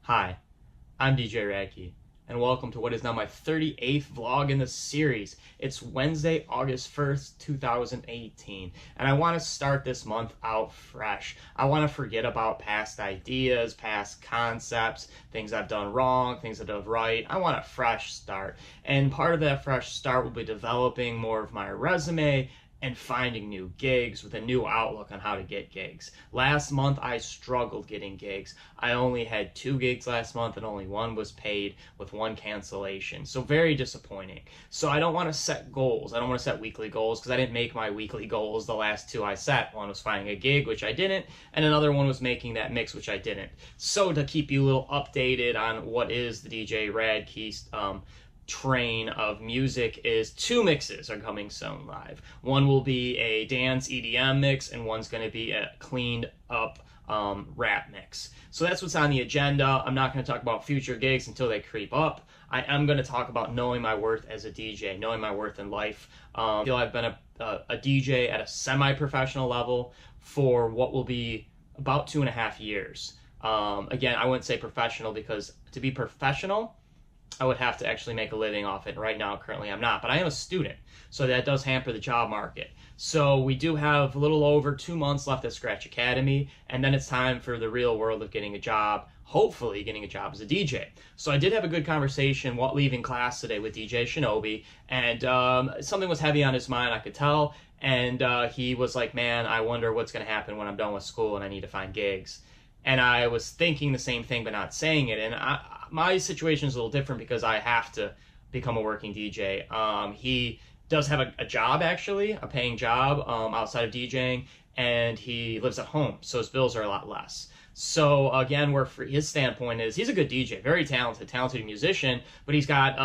Hi, I'm DJ Rad Key, and welcome to what is now my 38th vlog in the series. It's Wednesday, August 1st, 2018, and I want to start this month out fresh. I want to forget about past ideas, past concepts, things I've done wrong, things I've done right. I want a fresh start, and part of that fresh start will be developing more of my resume and finding new gigs with a new outlook on how to get gigs. Last month, I struggled getting gigs. I only had 2 gigs last month and only 1 was paid with 1 cancellation. So very disappointing. So I don't want to set goals. I don't want to set weekly goals because I didn't make my weekly goals. The last 2 I set. One was finding a gig, which I didn't, and another one was making that mix, which I didn't. So to keep you a little updated on what is the DJ Rad Key train of music is 2 mixes are coming soon live. One will be a dance EDM mix and one's going to be a cleaned up rap mix. So that's what's on the agenda. I'm not going to talk about future gigs until they creep up. I am going to talk about knowing my worth as a DJ, knowing my worth in life. I feel I've been a DJ at a semi-professional level for what will be about 2.5 years. Again, I wouldn't say professional because to be professional, I would have to actually make a living off it. Right now, currently, I'm not. But I am a student, so that does hamper the job market. So we do have a little over 2 months left at Scratch Academy, and then it's time for the real world of getting a job, hopefully getting a job as a DJ. So I did have a good conversation while leaving class today with DJ Shinobi, and something was heavy on his mind, I could tell, and he was like, man, I wonder what's going to happen when I'm done with school and I need to find gigs. And I was thinking the same thing but not saying it, and my situation is a little different because I have to become a working DJ. He does have a job, actually, a paying job outside of DJing, and he lives at home, so his bills are a lot less. So again, where his standpoint is, he's a good DJ, very talented musician, but he's got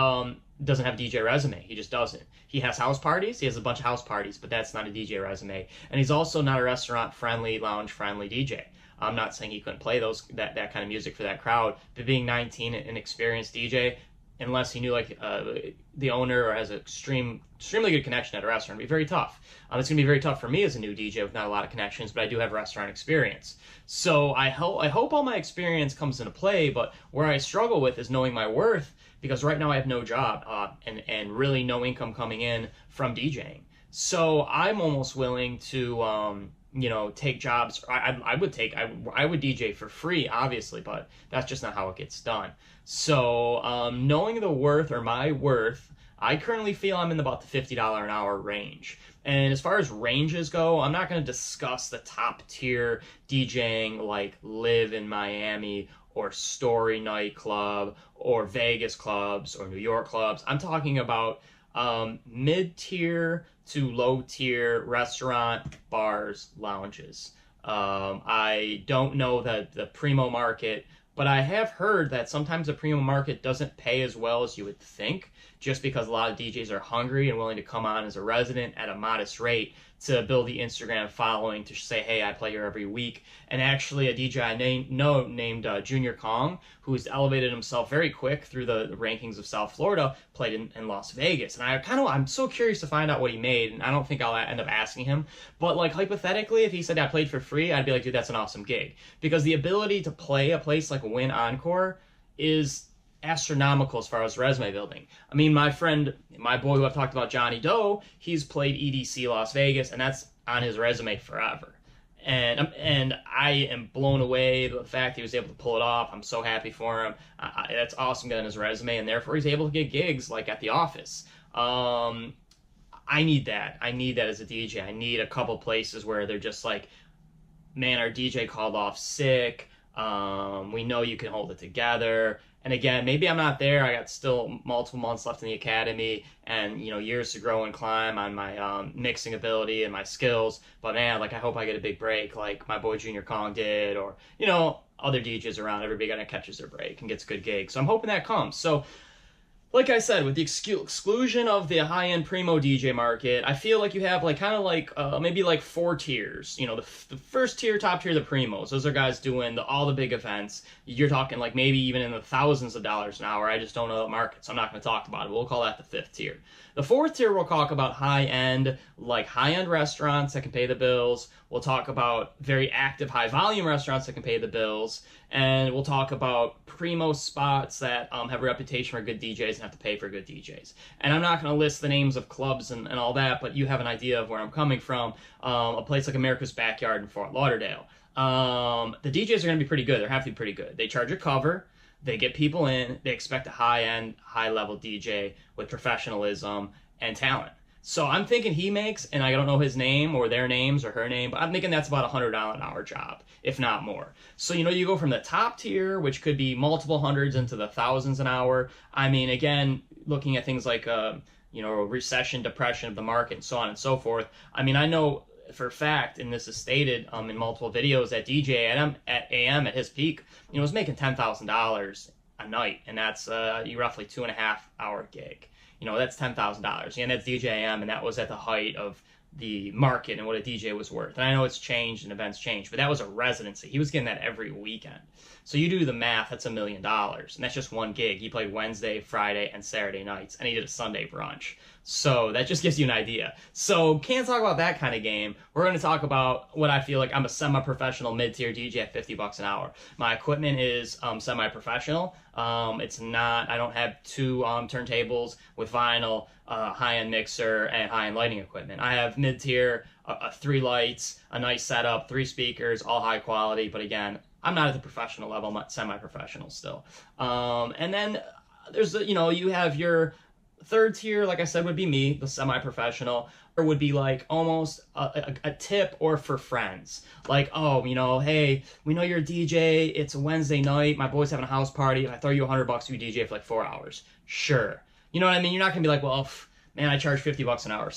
doesn't have a DJ resume. He just doesn't. He has house parties. He has a bunch of house parties, but that's not a DJ resume. And he's also not a restaurant-friendly, lounge-friendly DJ. I'm not saying he couldn't play that kind of music for that crowd, but being 19 and an experienced DJ, unless he knew like the owner or has an extremely good connection at a restaurant, it'd be very tough. It's going to be very tough for me as a new DJ with not a lot of connections, but I do have restaurant experience. So I hope all my experience comes into play, but where I struggle with is knowing my worth, because right now I have no job and really no income coming in from DJing. So I'm almost willing to take jobs. I would DJ for free, obviously, but that's just not how it gets done. So knowing the worth or my worth, I currently feel I'm in about the $50 an hour range. And as far as ranges go, I'm not going to discuss the top tier DJing like Live in Miami or Story nightclub or Vegas clubs or New York clubs. I'm talking about mid-tier to low-tier restaurant, bars, lounges. I don't know the primo market, but I have heard that sometimes the primo market doesn't pay as well as you would think, just because a lot of DJs are hungry and willing to come on as a resident at a modest rate to build the Instagram following to say, hey, I play here every week. And actually a DJ I know named Junior Kong, who's elevated himself very quick through the rankings of South Florida, played in Las Vegas. And I'm so curious to find out what he made, and I don't think I'll end up asking him. But like hypothetically, if he said I played for free, I'd be like, dude, that's an awesome gig. Because the ability to play a place like Win Encore is astronomical as far as resume building. I mean, my boy who I've talked about, Johnny Doe, he's played EDC Las Vegas, and that's on his resume forever. And I am blown away by the fact he was able to pull it off. I'm so happy for him. That's awesome getting his resume, and therefore he's able to get gigs like at the office. I need that. I need that as a DJ. I need a couple places where they're just like, man, our DJ called off sick. We know you can hold it together. And again, maybe I'm not there. I got still multiple months left in the academy and, years to grow and climb on my mixing ability and my skills. But man, like I hope I get a big break like my boy Junior Kong did, or, other DJs around. Everybody kind of catches their break and gets a good gig. So I'm hoping that comes. So like I said, with the exclusion of the high-end primo DJ market, I feel like you have maybe 4 tiers. The first tier, top tier, the primos. Those are guys doing all the big events. You're talking like maybe even in the thousands of dollars an hour. I just don't know that market, so I'm not going to talk about it. We'll call that the 5th tier. The 4th tier, we'll talk about high-end restaurants that can pay the bills. We'll talk about very active, high volume restaurants that can pay the bills. And we'll talk about primo spots that have a reputation for good DJs and have to pay for good DJs. And I'm not going to list the names of clubs and all that, but you have an idea of where I'm coming from. A place like America's Backyard in Fort Lauderdale. The DJs are going to be pretty good. They have to be pretty good. They charge a cover. They get people in. They expect a high-end, high-level DJ with professionalism and talent. So I'm thinking he makes, and I don't know his name or their names or her name, but I'm thinking that's about $100 an hour job, if not more. So, you go from the top tier, which could be multiple hundreds, into the thousands an hour. I mean, again, looking at things like, recession, depression of the market, and so on and so forth. I mean, I know for a fact, and this is stated in multiple videos, that DJ at AM at his peak, was making $10,000 a night, and that's roughly 2.5 hour gig. That's $10,000, and that's DJ AM, and that was at the height of the market and what a DJ was worth. And I know it's changed and events changed, but that was a residency. He was getting that every weekend. So you do the math, that's $1 million, and that's just one gig. He played Wednesday, Friday, and Saturday nights, and he did a Sunday brunch. So that just gives you an idea. So can't talk about that kind of game. We're going to talk about what I feel like I'm a semi-professional mid-tier DJ at $50 an hour. My equipment is semi-professional. It's not, I don't have two turntables with vinyl, high-end mixer, and high-end lighting equipment. I have mid-tier, 3 lights, a nice setup, 3 speakers, all high quality. But again, I'm not at the professional level. I'm semi-professional still. And then there's, you have your third tier, like I said, would be me, the semi-professional, or would be like almost a tip or for friends. Like, hey, we know you're a DJ. It's a Wednesday night. My boy's having a house party. If I throw you $100, you DJ for like 4 hours. Sure. You know what I mean? You're not going to be like, well, man, I charge $50 an hour.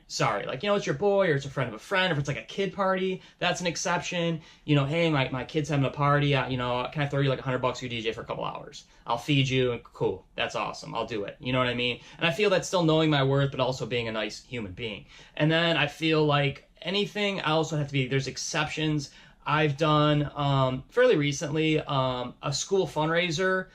Sorry. Like, it's your boy or it's a friend of a friend. If it's like a kid party, that's an exception. Hey, my kid's having a party. Can I throw you like $100? You DJ for a couple hours. I'll feed you. And cool. That's awesome. I'll do it. You know what I mean? And I feel that's still knowing my worth, but also being a nice human being. And then I feel like anything, I also have to be, there's exceptions. I've done fairly recently a school fundraiser,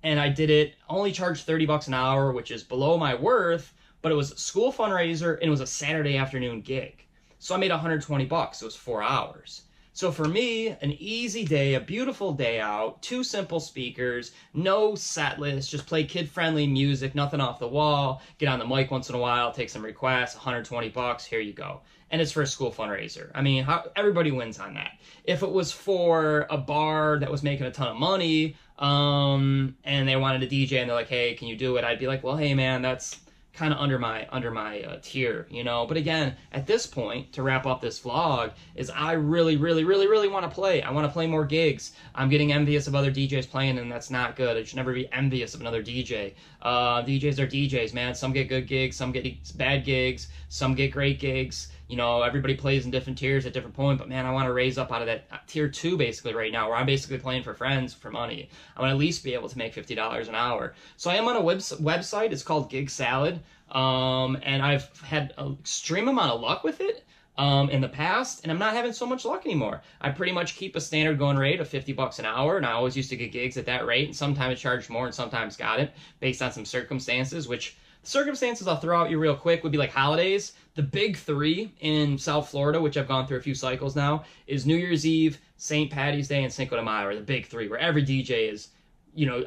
and I did it, only charged $30 an hour, which is below my worth. But it was a school fundraiser, and it was a Saturday afternoon gig. So I made $120. It was 4 hours. So for me, an easy day, a beautiful day out, 2 simple speakers, no set list, just play kid-friendly music, nothing off the wall, get on the mic once in a while, take some requests, $120, here you go. And it's for a school fundraiser. I mean, everybody wins on that. If it was for a bar that was making a ton of money, and they wanted a DJ, and they're like, hey, can you do it? I'd be like, well, hey, man, that's kind of under my tier, But again, at this point, to wrap up this vlog, is I really, really, really, really want to play. I want to play more gigs. I'm getting envious of other DJs playing, and that's not good. I should never be envious of another DJ. DJs are DJs, man. Some get good gigs, some get bad gigs, some get great gigs. Everybody plays in different tiers at different points, but man, I want to raise up out of that tier 2 basically right now, where I'm basically playing for friends for money. I want to at least be able to make $50 an hour. So I am on a website. It's called Gig Salad, and I've had an extreme amount of luck with it in the past, and I'm not having so much luck anymore. I pretty much keep a standard going rate of $50 an hour, and I always used to get gigs at that rate, and sometimes I charged more and sometimes got it based on some circumstances, which circumstances I'll throw out you real quick would be like holidays. The big 3 in South Florida, which I've gone through a few cycles now, is New Year's Eve, St. Patty's Day, and Cinco de Mayo are the big 3, where every DJ is,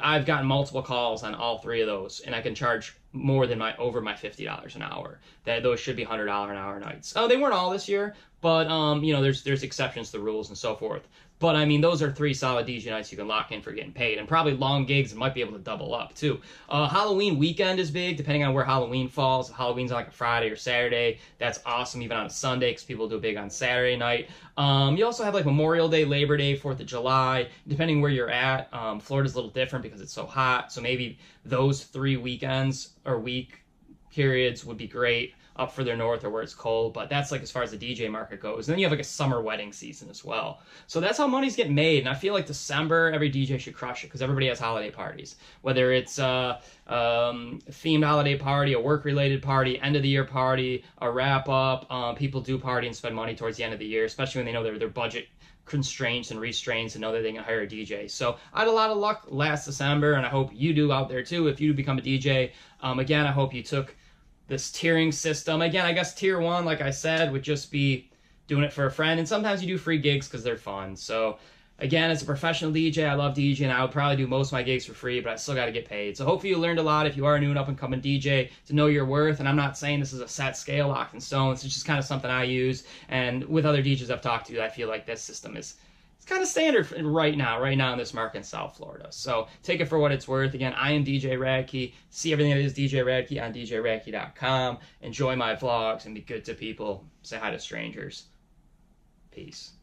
I've gotten multiple calls on all 3 of those, and I can charge more than over my $50 an hour. Those should be $100 an hour nights. They weren't all this year, but there's exceptions to the rules and so forth. But I mean, those are 3 solid DJ nights you can lock in for getting paid, and probably long gigs might be able to double up too. Halloween weekend is big, depending on where Halloween falls. If Halloween's on like a Friday or Saturday, that's awesome, even on a Sunday, because people do big on Saturday night. You also have like Memorial Day, Labor Day, 4th of July, depending where you're at. Florida's a little different because it's so hot, so maybe those 3 weekends or week periods would be great up further north or where it's cold, but that's like as far as the DJ market goes. And then you have like a summer wedding season as well. So that's how money's getting made, and I feel like December, every DJ should crush it because everybody has holiday parties. Whether it's a themed holiday party, a work-related party, end-of-the-year party, a wrap-up, people do party and spend money towards the end of the year, especially when they know their budget constraints and restraints and know that they can hire a DJ. So I had a lot of luck last December, and I hope you do out there too if you become a DJ. Again, I hope you took this tiering system. Again, I guess tier 1, like I said, would just be doing it for a friend, and sometimes you do free gigs because they're fun. So again, as a professional DJ, I love DJing. I would probably do most of my gigs for free, but I still got to get paid. So hopefully you learned a lot if you are a new and up-and-coming DJ to know your worth. And I'm not saying this is a set scale locked in stone. It's just kind of something I use. And with other DJs I've talked to, I feel like this system is kind of standard right now in this market in South Florida. So take it for what it's worth. Again, I am DJ Rad Key. See everything that is DJ Rad Key on djradkey.com. Enjoy my vlogs and be good to people. Say hi to strangers. Peace.